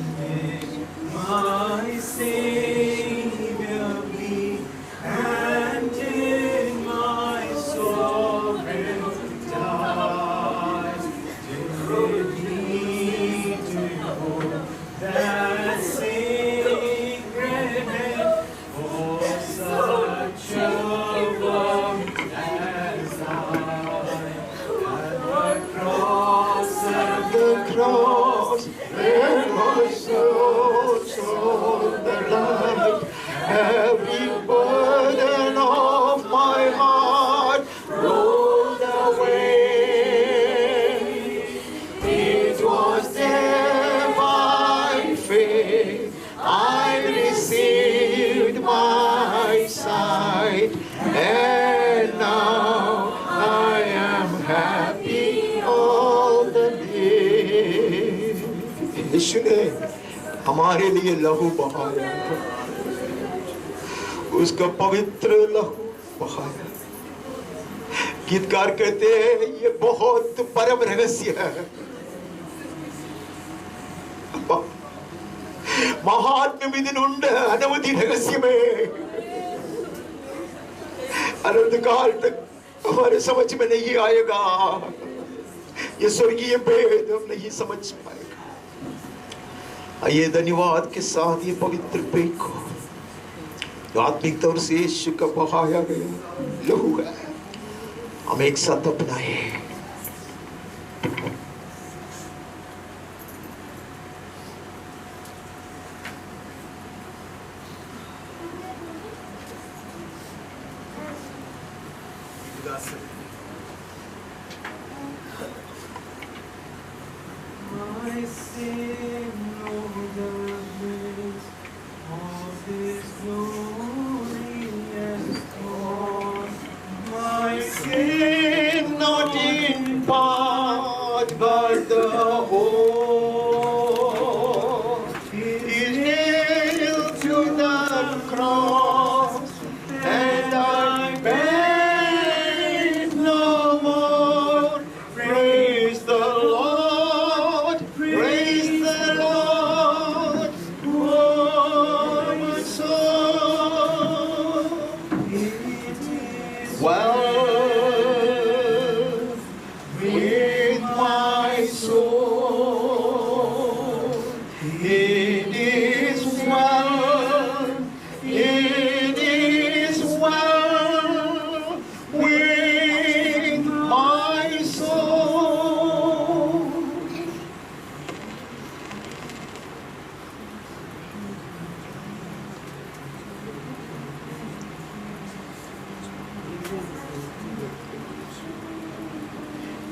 my Savior be, and in my sovereign dies, did he to that यीशु ने हमारे लिए लहू बहाया, उसका पवित्र लहू बहाया। गीतकार कहते हैं ये बहुत परम रहस्य है, महात्म्यमिदुनुंड अनवधि रहस्यमे अनंत काल तक हमारे समझ में नहीं आएगा, ये स्वर्गीय भेद हम नहीं समझ पाएगा। आइए धन्यवाद के साथ ये पवित्र पेय को, जो आत्मिक तौर से यीशु का बहाया गया लहू है, हम एक साथ अपनाए। My sin, oh, the bliss of His glorious cross. My sin, Not in part, but the whole is nailed to the cross, and I bear it no more. Praise the Lord, praise the Lord, oh my soul. it is Well, with my soul, it is well, it is well with my soul.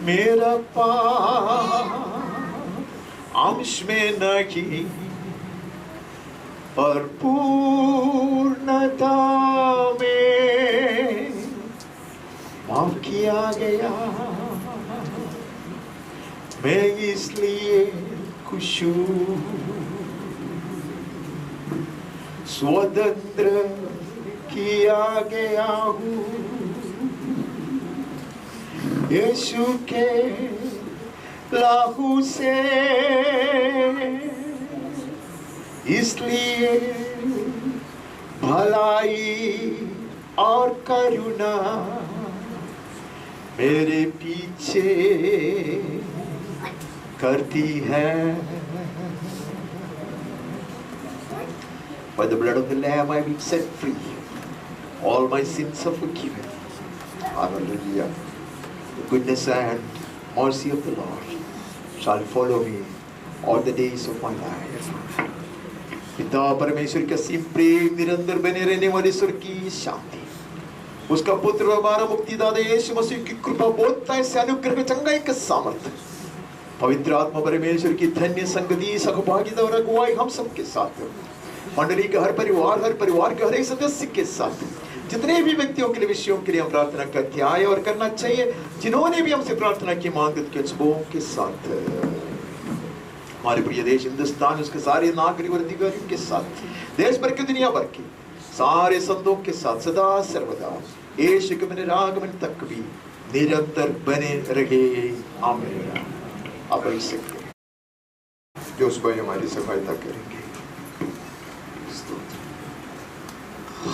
मेरा पाप अंश में नहीं पर पूर्णता में माफ किया गया, मैं इसलिए खुश हूँ, स्वतंत्र किया गया हूँ यीशु के लहू से, इसलिए भलाई और करुणा मेरे पीछे करती है। By the blood of the Lamb I have been set free. All my sins are forgiven. Hallelujah. The goodness and mercy of the Lord shall follow me all the days of my life. पिता परमेश्वर का असीम प्रेम, निरंतर बने रहने वाले ईश्वर की शांति, उसका पुत्र हमारा मुक्तिदाता यीशु मसीह की कृपा, बोधता है अनुग्रह, चंगाई का सामर्थ्य, पवित्र आत्मा परमेश्वर की धन्य संगति, सहभागिता और अगुवाई हम सबके साथ, मंडली के हर परिवार के हर एक सदस्य के साथ, जितने भी व्यक्तियों के लिए विषयों के लिए हम प्रार्थना करते आए और करना चाहिए, जिन्होंने भी हमसे प्रार्थना की मांग के सबों के साथ, हमारे प्रिय देश हिंदुस्तान, उसके सारे नागरिक और अधिकारियों के साथ, देश भर की दुनिया भर के सारे संतों के साथ सदा सर्वदा यीशु के मेरे आगमन तक भी निरंतर बने रहे। आमीन। आप रह सकते हैं, जो उस भाई हमारी सहायता करेंगे।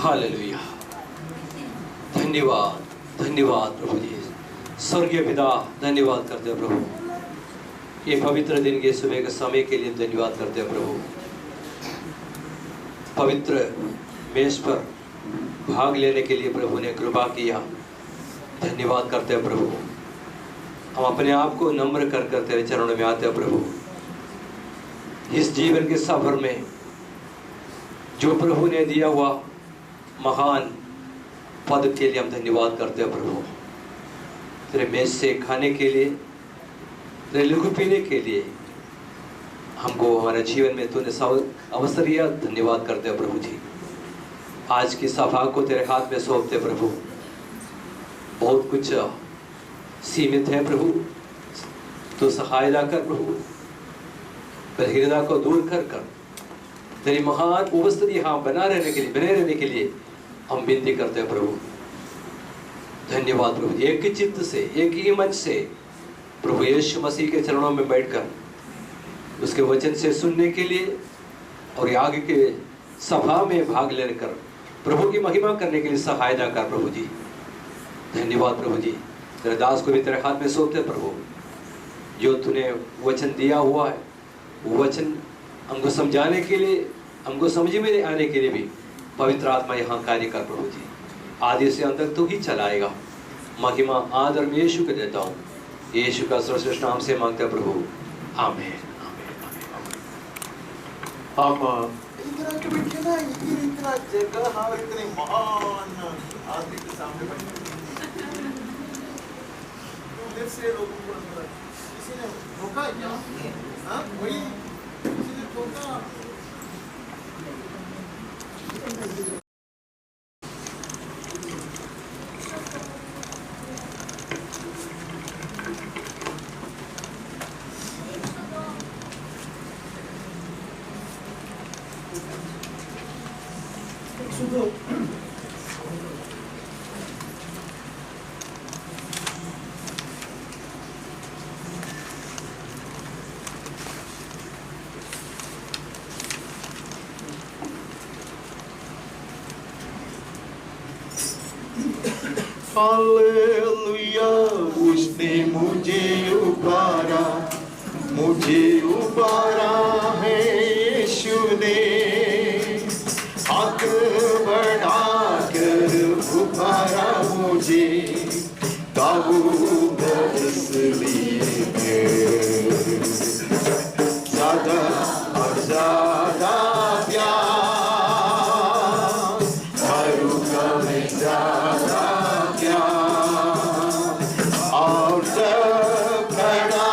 हालेलुया। धन्यवाद धन्यवाद प्रभु जी। स्वर्गीय पिता, धन्यवाद करते हैं प्रभु, ये पवित्र दिन के सुबह के समय के लिए धन्यवाद करते हैं प्रभु। पवित्र मेज पर भाग लेने के लिए प्रभु ने कृपा किया, धन्यवाद करते हैं प्रभु। हम अपने आप को नम्र कर तेरे चरणों में आते हैं प्रभु। इस जीवन के सफर में जो प्रभु ने दिया हुआ महान पद के लिए हम धन्यवाद करते हैं प्रभु। तेरे मेज से खाने के लिए, तेरे लहू पीने के लिए हमको हमारे जीवन में तूने अवसर दिया, धन्यवाद करते हैं प्रभु जी। आज की सभा को तेरे हाथ में सौंपते प्रभु। बहुत कुछ सीमित है प्रभु, तो सहायता कर प्रभु। तेरे हृदय को दूर कर कर तेरी महान उपस्थिति यहाँ बने रहने के लिए हम विनती करते हैं प्रभु। धन्यवाद प्रभु, एक ही चित्त से, एक ही मन से प्रभु यीशु मसीह के चरणों में बैठकर उसके वचन से सुनने के लिए और आगे के सभा में भाग लेकर प्रभु की महिमा करने के लिए सहायता कर प्रभु जी। धन्यवाद प्रभु जी, तेरे दास को भी तेरे हाथ में सौंपते प्रभु। जो तूने वचन दिया हुआ है वो वचन हमको समझाने के लिए, हमको समझ में आने के लिए भी पवित्र आत्मा यहाँ कार्य कर प्रभु जी। आदि से अंत तक तू ही चलाएगा। महिमा आदर में यीशु को देता हूँ, यीशु का सर्वश्रेष्ठ नाम से मांगते हैं प्रभु, आमीन। हम इतना जगह और इतने महान आदमी के सामने बैठे से लोगों को किसी ने धोखा क्या? हाँ वही किसी ने धोखा। हालेलुया, उसने मुझे उबारा है यीशु ने, हाथ बढ़ाकर उबारा मुझे, दाऊद इसलिए ज़्यादा और ज़्यादा प्यार करूँगा मैं ज़्यादा और जब खड़ा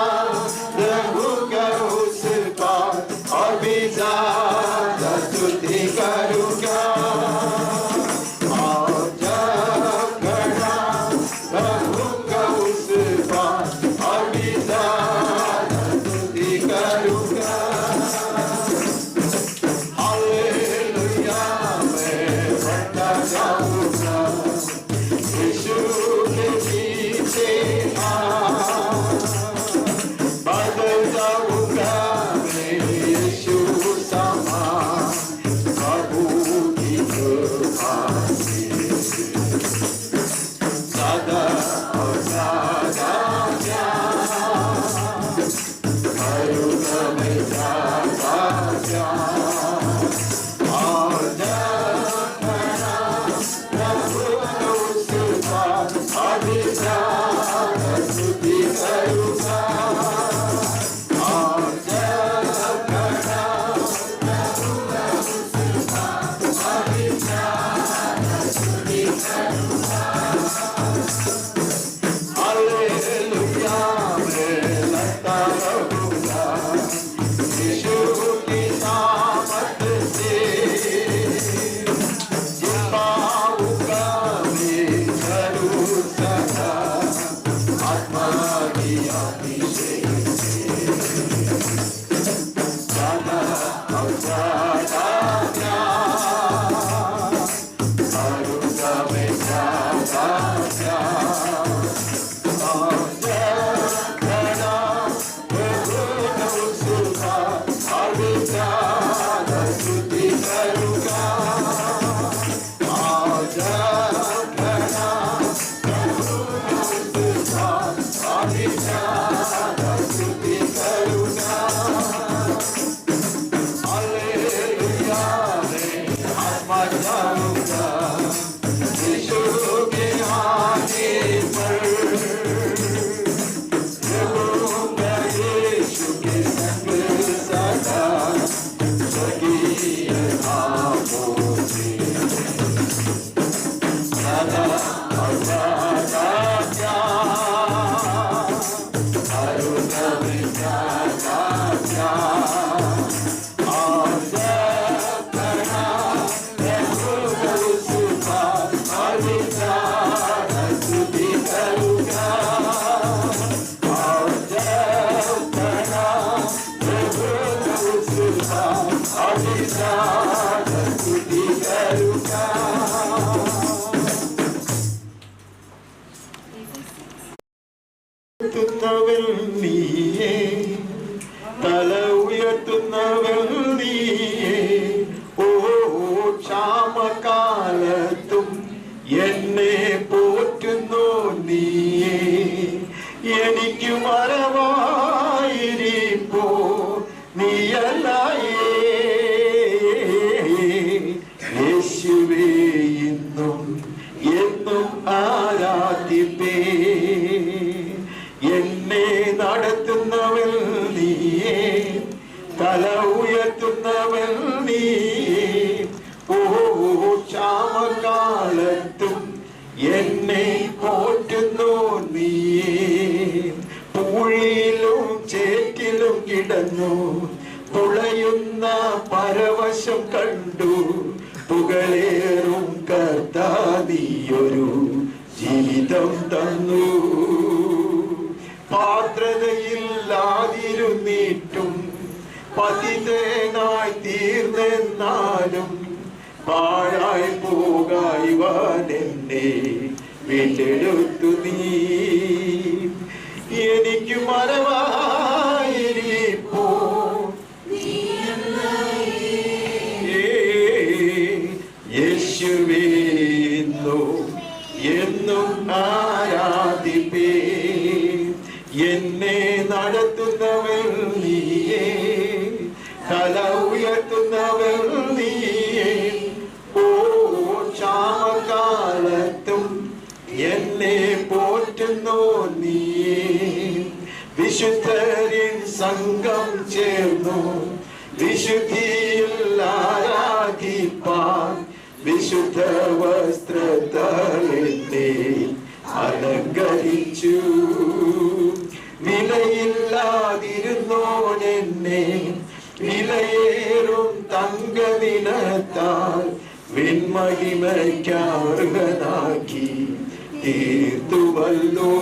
रहूँगा उस पार और भी ज़्यादा स्तुति करूँगा। और जब खड़ा रहूँगा उस पार और भी ज़्यादा स्तुति करूँगा। हालेलुया, मैं बढ़ता जाऊँगा यीशु के पीछे, बदल जाऊँगा मैं यीशु समान, प्रभु की कृपा से ज़्यादा और ज़्यादा प्यार करूँगा मैं, ज़्यादा प्यार। और जब खड़ा रहूँगा उस पार अभी ज़्यादा स्तुति करूँगा। और जब खड़ा रहूँगा उस पार अभी ज़्यादा स्तुति करूँगा। हालेलुया, मैं लगता रहूँगा यीशु की सामर्थ से, पाऊँगा मैं जरूर सदा आत्मा की अभिषेक से, ज़्यादा और ज़्यादा प्यार करूँगा मैं, ज़्यादा प्यार। और जब खड़ा रहूँगा उस पार और भी ज़्यादा स्तुति करूँगा। और जब खड़ा रहूँगा उस पार और भी ज़्यादा स्तुति करूँगा। हालेलुया। അതിസാര സ്തുതി കരുക ഉയർത്തുന്നവൻ നീയേ തല ഉയർത്തുന്നവൻ നീയേ ഓ ക്ഷാമകാലത്തും എന്നെ പോറ്റുന്നു നീയേ എനിക്ക് മറവായിരിപ്പോ നീയല്ലായേ യേശുവേ ഇന്നും എന്നും ആരാധിപ്പേ എന്നെ നടത്തുന്നവൻ നീയേ തല ഉയർത്തുന്നവൻ നീയേ ഓ ക്ഷാമകാലത്തും എന്നെ പോറ്റുന്നു നീയേ പൂഴിയിലും ചേറ്റിലും കിടന്നു തുളയുന്ന പരവശം കണ്ടു പുകളേറും കർത്താ നീയൊരു ജീവിതം തന്നു പാത്രതയില്ലാതിരുന്നിട്ടും പതിതനായി തീർന്നെന്നാലും പാഴായി പോകായ്വാൻ എന്നെ വീണ്ടെടുത്തു നീ എനിക്ക് മറവായിരിപ്പോ യേശുവേ എന്നും ആരാധിപ്പേ എന്നെ നടത്തുന്നവൻ നീയേ തല ഉയർത്തുന്നവൻ നീയേ ഓ ക്ഷാമകാലത്തും എന്നെ പോറ്റുന്നു നീയേ വിശുദ്ധരിൻ സംഘം ചേർന്നു വിശുദ്ധിയിൽ ആരാധിപ്പാൻ വിശുദ്ധ വസ്ത്രത്തെ അലങ്കരിച്ചു വിലയില്ലാതിരുന്നോനെന്നെ വിലയേറും തങ്കദിനത്താൽ വിൺമഹിമയ്ക്കർഹനാക്കി തീർത്തുവല്ലോ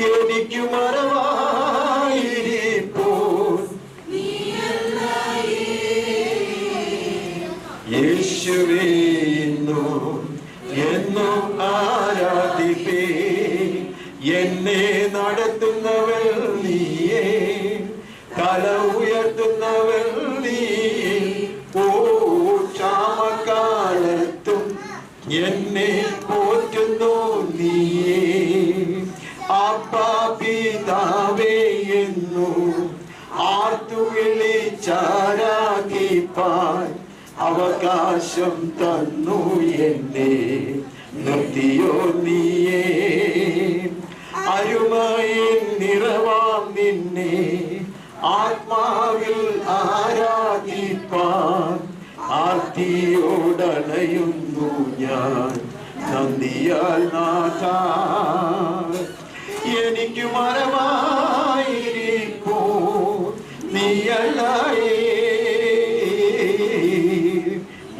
എനിക്ക് മറവായിരിപ്പോൾ യേശുവേ എന്നും ആരാധിപ്പേ എന്നെ നടത്തുന്നവൻ നീയേ തല ഉയർത്തുന്നവൻ നീയേ ഓ ക്ഷാമകാലത്തും എന്നെ പോറ്റുന്നു നീയേ അപ്പാ പിതാവേ എന്നു ആർത്തു വിളിച്ചാരാധിപ്പാൻ അവകാശം തന്നു എന്നെ നിർത്തിയോ നീയേ അരുമയിൽ നിറവാം നിന്നെ ആത്മാവിൽ ആരാധിപ്പാൻ ആർത്തിയോടണയുന്നു ഞാൻ നന്ദിയാൽ നാഥ എനിക്ക് മറവായിരിപ്പോ നീയല്ലായേ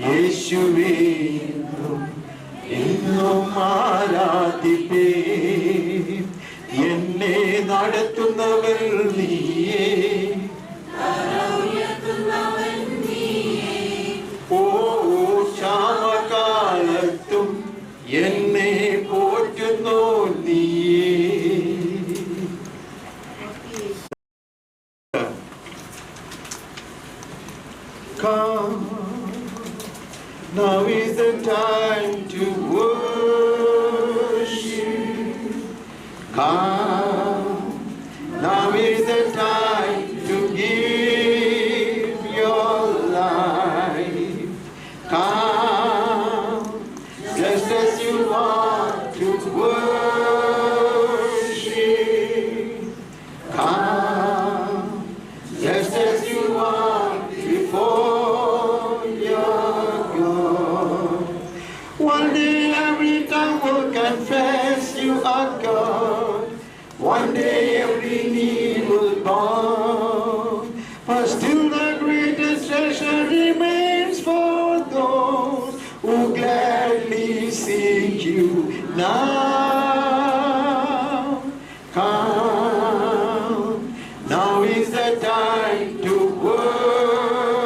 യേശുവേ എന്നും ആരാധിപ്പേ എന്നെ നടത്തുന്നവൻ നീയേ ഓ ക്ഷാമകാലത്തും എന്നെ പോറ്റുന്നു നീയേ Come, now is the time to worship. Come, now is the time to give your life. Come, just as you want to worship. Come, just as you want before your God. One day every tongue will confess you are God. One day every knee will bow. But still the greatest treasure remains for those who gladly seek you now. Come, now is the time to worship.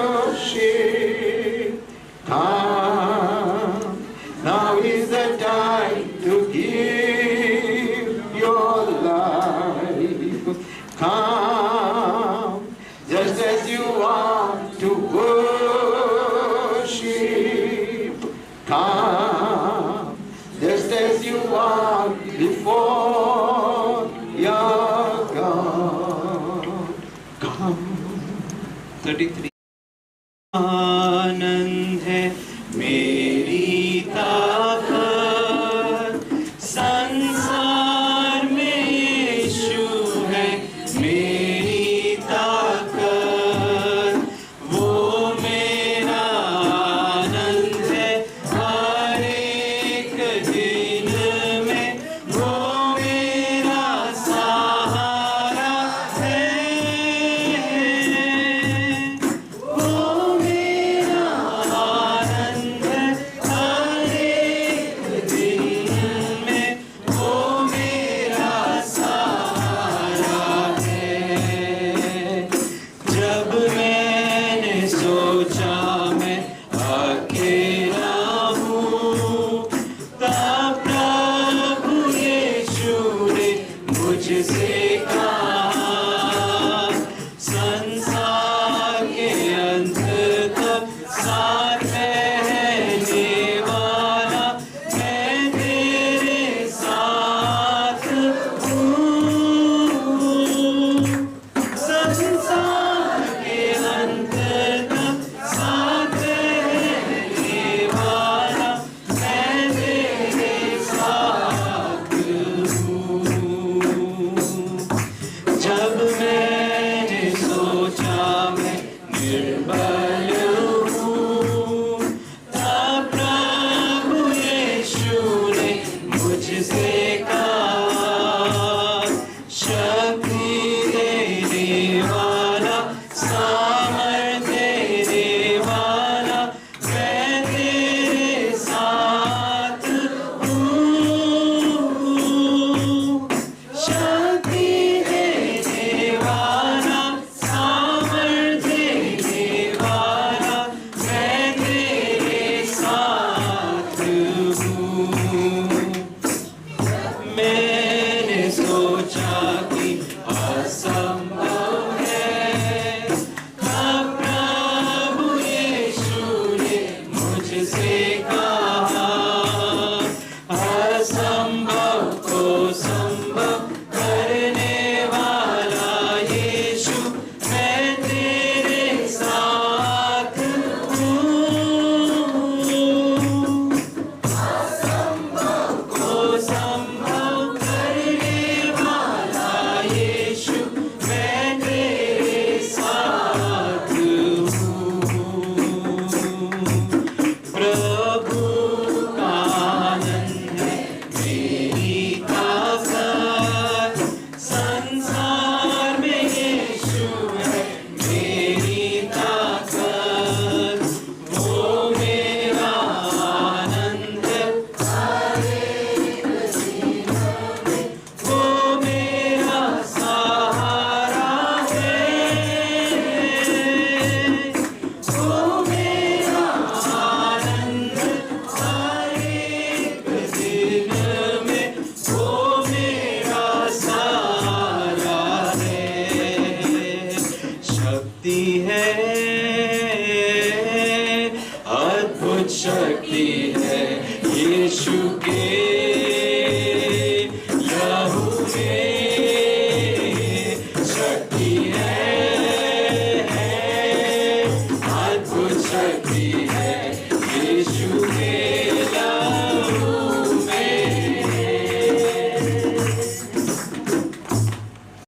आनंद है मेरी ताकत, संसार में यीशु है मेरी ताकत, वो मेरा आनंद है हर एक दिन में, वो मेरा सहारा है, वो मेरा आनंद है हर एक दिन में, वो मेरा सहारा है। जब मैंने सोचा मैं अकेला हूँ, तब प्रभु यीशु ने मुझसे कहा, संसार के अंत तक साथ रहने वाला मैं तेरे साथ हूँ। संसार के अंत तक साथ रहने वाला मैं तेरे साथ हूँ। जब मैंने सोचा मैं निर्बल हूँ, तब प्रभु यीशु ने मुझसे कहा, शक्ति देने वाला, सामर्थ्य देने वाला मैं तेरे साथ हूँ। शक्ति देने वाला, सामर्थ्य देने वाला मैं तेरे साथ हूँ। मैंने सोचा कि असंभव है, तब प्रभु यीशु ने मुझसे कहा, असंभव को संभव करने वाला यीशु मैं तेरे साथ हूँ। को संभव करने वाला यीशु मैं तेरे साथ हूँ। प्रभु का आनंद है मेरी ताकत, संसार में यीशु है मेरी ताकत, वो मेरा आनंद है वो मेरा सहारा है, वो मेरा आनंद हर एक दिन में, वो मेरा सहारा है। शक्ति है, अद्भुत शक्ति है यीशु